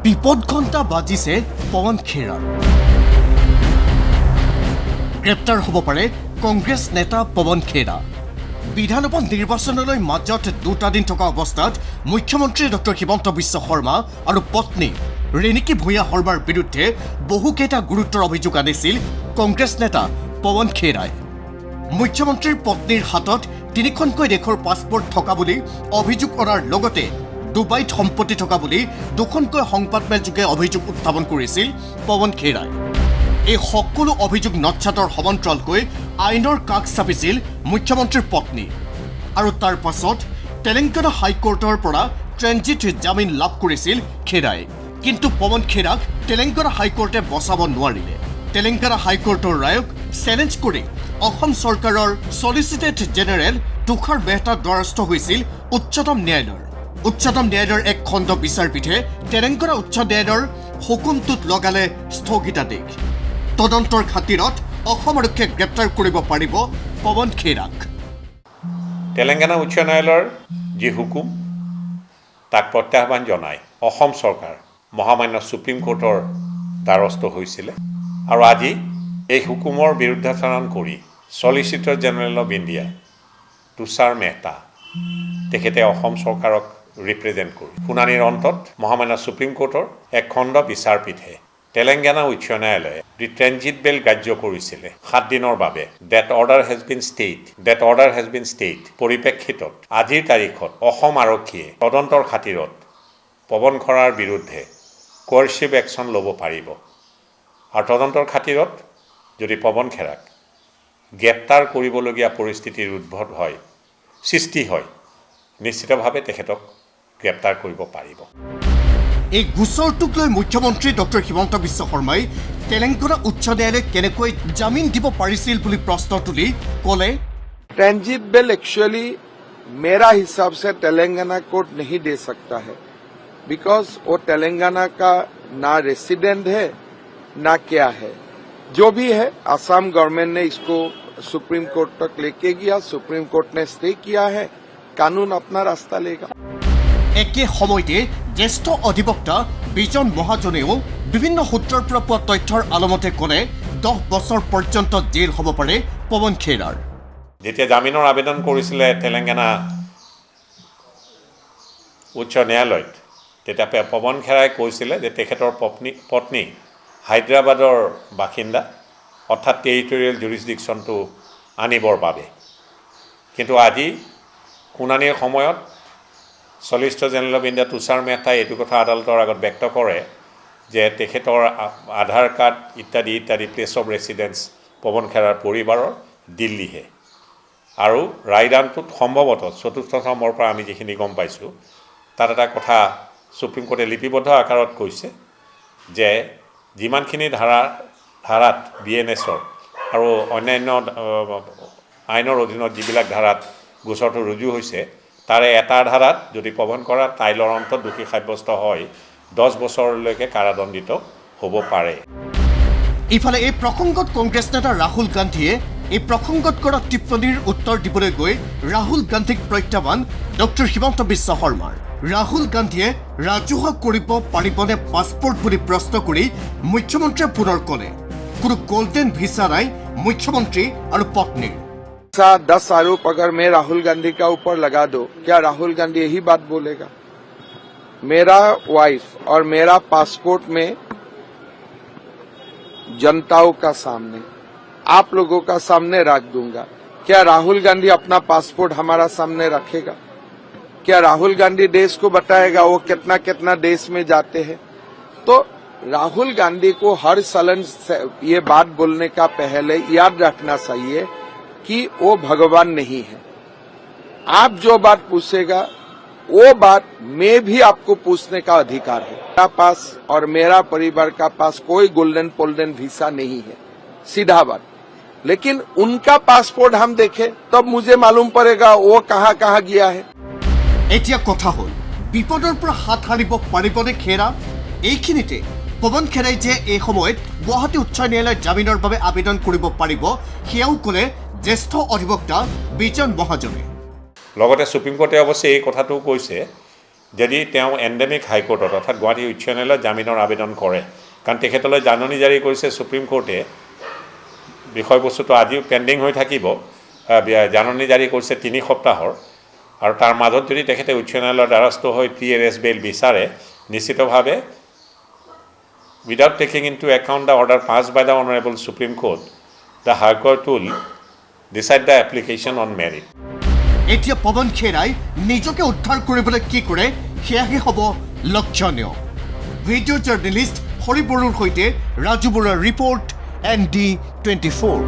বিপদ ঘণ্টা বাজিছে পৱন খেৰাৰ। গ্ৰেপ্তাৰ হ'ব পাৰে কংগ্ৰেছ নেতা পৱন খেৰা। বিধানসভা নিৰ্বাচনলৈ মাজত 2 দিন থকা অৱস্থাত মুখ্যমন্ত্ৰী ডক্টৰ হিমন্ত বিশ্ব শৰ্মা আৰু পত্নী ৰেণিকী ভূঞা শৰ্মাৰ বিৰুদ্ধে বহুকেইটা গুৰুতৰ অভিযোগ আনিছিল কংগ্ৰেছ নেতা পৱন খেৰাই। মুখ্যমন্ত্ৰীৰ পত্নীৰ হাতত 3খনকৈ দেশৰ পাছপৰ্ট থকা বুলি অভিযোগ অনাৰ লগতে ডুবাইত সম্পত্তি থকা বুলি 2খনকৈ সংবাদমেলযোগে অভিযোগ উত্থাপন কৰিছিল পৱন খেৰাই। এই সকলো অভিযোগ নৎসাতৰ সমান্তৰালকৈ আইনৰ কাষ চাপিছিল মুখ্যমন্ত্ৰীৰ পত্নী আৰু তাৰ পাছত তেলেংগানা হাইকোৰ্টৰ পৰা ট্ৰেঞ্জিট জামিন লাভ কৰিছিল খেৰাই। কিন্তু পৱন খেৰাক তেলেংগানা হাইকোৰ্টে বচাব নোৱাৰিলে। তেলেংগানা হাইকোৰ্টৰ ৰায়ক চেলেঞ্জ কৰি অসম চৰকাৰৰ চলিচিটেড জেনেৰেল তুষাৰ মেহতাৰ দ্বাৰস্থ হৈছিল উচ্চতম ন্যায়ালয়ৰ। উচ্চতম ন্যায়ালয়ৰ এক খণ্ড বিচাৰপীঠে তেলেংগানা উচ্চ ন্যায়ালয়ৰ হুকুমটোত লগালে স্থগিতাদেশ। তদন্তৰ খাতিৰত অসম আৰক্ষীয়ে গ্ৰেপ্তাৰ কৰিব পাৰিব পৱন খেৰাক। তেলেংগানা উচ্চ ন্যায়ালয়ৰ যি হুকুম তাক প্ৰত্যাহ্বান জনাই অসম চৰকাৰ মহামান্য সুপ্ৰিম কোৰ্টৰ দ্বাৰস্থ হৈছিলে আৰু আজি এই হুকুমৰ বিৰুদ্ধাচৰণ কৰি চলিচিটৰ জেনেৰেল অৱ ইণ্ডিয়া তুষাৰ মেহতা তেখেতে অসম চৰকাৰক ৰিপ্ৰেজেণ্ট কৰি শুনানিৰ অন্তত মহামান্য সুপ্ৰিম কোৰ্টৰ এক খণ্ড বিচাৰপীঠে তেলেংগানা উচ্চ ন্যায়ালয়ে যি ট্ৰেঞ্জিট বেল গ্ৰাহ্য কৰিছিলে 7 দিনৰ বাবে date order has been stayed পৰিপ্ৰেক্ষিতত আজিৰ তাৰিখত অসম আৰক্ষীয়ে তদন্তৰ খাতিৰত পৱন খেৰাৰ বিৰুদ্ধে কোৱাৰচিভ একশ্যন ল'ব পাৰিব আৰু তদন্তৰ খাতিৰত যদি পৱন খেৰাক গ্ৰেপ্তাৰ কৰিবলগীয়া পৰিস্থিতিৰ উদ্ভৱ হয় সৃষ্টি হয় নিশ্চিতভাৱে তেখেতক গ্ৰেপ্তাৰ কৰিব পাৰিব। এই গোচৰটোক লৈ মুখ্যমন্ত্ৰী ডক্টৰ হিমন্ত বিশ্ব শৰ্মাই তেলেংগানা উচ্চ ন্যায়ালয়ক কেনেকৈ জামিন দিব পাৰিছিল বুলি প্ৰশ্ন তুলি ক'লে, ट्रांजिट बिल एक्चुअली मेरा हिसाब से तेलंगाना कोर्ट नहीं दे सकता है बिकॉज वो तेलंगाना का ना रेसिडेंट है ना क्या है। जो भी है असम गवर्नमेंट ने इसको सुप्रीम कोर्ट तक लेके गया, सुप्रीम कोर्ट ने स्टे किया है, कानून अपना रास्ता लेगा। একে সময়তে জ্যেষ্ঠ অধিবক্তা বিজন মহাজনেও বিভিন্ন সূত্ৰৰ পৰা পোৱা তথ্যৰ আলমতে ক'লে 10 বছৰ পৰ্যন্ত জেল হ'ব পাৰে পৱন খেৰাৰ। যেতিয়া জামিনৰ আবেদন কৰিছিলে তেলেংগানা উচ্চ ন্যায়ালয়ত তেতিয়া পৱন খেৰাই কৈছিলে যে তেখেতৰ পত্নী হায়দৰাবাদৰ বাসিন্দা অৰ্থাৎ টেৰিটৰিয়েল জুৰিছডিকশ্যনটো আনিবৰ বাবে। কিন্তু আজি শুনানিৰ সময়ত চলিচিটৰ জেনেৰেল অৱ ইণ্ডিয়া তুষাৰ মেহতাই এইটো কথা আদালতৰ আগত ব্যক্ত কৰে যে তেখেতৰ আধাৰ কাৰ্ড ইত্যাদি প্লেচ অফ ৰেচিডেঞ্চ পৱন খেৰাৰ পৰিবাৰৰ দিল্লীহে। আৰু ৰায়দানটোত সম্ভৱতঃ 4ৰ্থ স্তম্ভৰ পৰা আমি যিখিনি গম পাইছোঁ তাত এটা কথা সুপ্ৰিম কোৰ্টে লিপিবদ্ধ আকাৰত কৈছে যে যিমানখিনি ধাৰাত BNSৰ আৰু অন্যান্য আইনৰ অধীনত যিবিলাক ধাৰাত গোচৰটো ৰুজু হৈছে তাৰে এটা ধাৰাত যদি পৱন খেৰা টাইলৰ অন্তত দোষী সাব্যস্ত হয় 10 বছৰলৈকে কাৰাদণ্ডিত হ'ব পাৰে। ইফালে এই প্ৰসংগত কংগ্ৰেছ নেতা ৰাহুল গান্ধীয়ে এই প্ৰসংগত কৰা টিপ্পনীৰ উত্তৰ দিবলৈ গৈ ৰাহুল গান্ধীক প্ৰত্যাহ্বান ডক্টৰ হিমন্ত বিশ্ব শৰ্মাৰ। ৰাহুল গান্ধীয়ে ৰাজহুৱা কৰিব পাৰিবনে পাছপৰ্ট বুলি প্ৰশ্ন কৰি মুখ্যমন্ত্ৰীয়ে পুনৰ ক'লে কোনো গোল্ডেন ভিছা নাই মুখ্যমন্ত্ৰী আৰু পত্নীৰ। 10 आरोप अगर मैं राहुल गांधी का ऊपर लगा दो, क्या राहुल गांधी यही बात बोलेगा? मेरा वाइफ और मेरा पासपोर्ट में जनताओं का सामने, आप लोगों का सामने रख दूंगा। क्या राहुल गांधी अपना पासपोर्ट हमारा सामने रखेगा? क्या राहुल गांधी देश को बताएगा वो कितना कितना देश में जाते हैं? तो राहुल गांधी को हर सलन ये बात बोलने का पहले याद रखना चाहिए कि वो भगवान नहीं है। आप जो बात पूछेगा वो बात मैं भी आपको पूछने का अधिकार है। मेरा पास और मेरा परिवार का पास कोई गोल्डन वीसा नहीं है, सीधा बात। लेकिन उनका पासपोर्ट हम देखें तब मुझे मालूम पड़ेगा वो कहाँ कहाँ गया है। এতিয়া কথা হ'ল বিপদৰ পৰা হাত সাৰিব পাৰিবনে খেৰা? এইখিনিতে পৱন খেৰাই যে এই সময়ত গুৱাহাটী উচ্চ ন্যায়ালয়ত জামিনৰ বাবে আবেদন কৰিব পাৰিব সেয়াও ক'লে জ্যেষ্ঠ অধিবক্তা বিজন মহাজনে। লগতে সুপ্ৰিম কোৰ্টে অৱশ্যে এই কথাটো কৈছে যদি তেওঁ এণ্ডেমিক হাইকোৰ্টত অৰ্থাৎ গুৱাহাটী উচ্চ ন্যায়ালয়ত জামিনৰ আবেদন কৰে, কাৰণ তেখেতলৈ জাননী জাৰি কৰিছে সুপ্ৰিম কোৰ্টে, বিষয়বস্তুটো আজিও পেণ্ডিং হৈ থাকিব, জাননী জাৰি কৰিছে 3 সপ্তাহৰ, আৰু তাৰ মাজত যদি তেখেতে উচ্চ ন্যায়ালয়ৰ দ্বাৰস্থ হৈ PLS বেইল বিচাৰে, নিশ্চিতভাৱে without taking into account the order passed by the Honorable Supreme Court, the High Court will decide the application on merit. এতিয়া পৱন খেৰাই নিজকে উদ্ধাৰ কৰিবলৈ কি কৰে সেয়াহে হ'ব লক্ষণীয়। ভিডিঅ' জাৰ্নেলিষ্ট হৰি বড়োৰ সৈতে ৰাজু বৰুৱাৰ ৰিপৰ্ট ND24।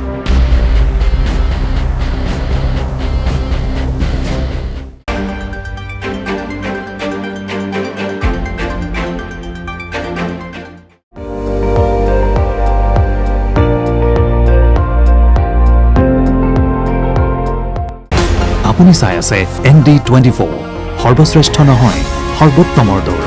আপুনি চাই আছে ND24, সৰ্বশ্ৰেষ্ঠ নহয় সৰ্বোত্তমৰ দৌৰ।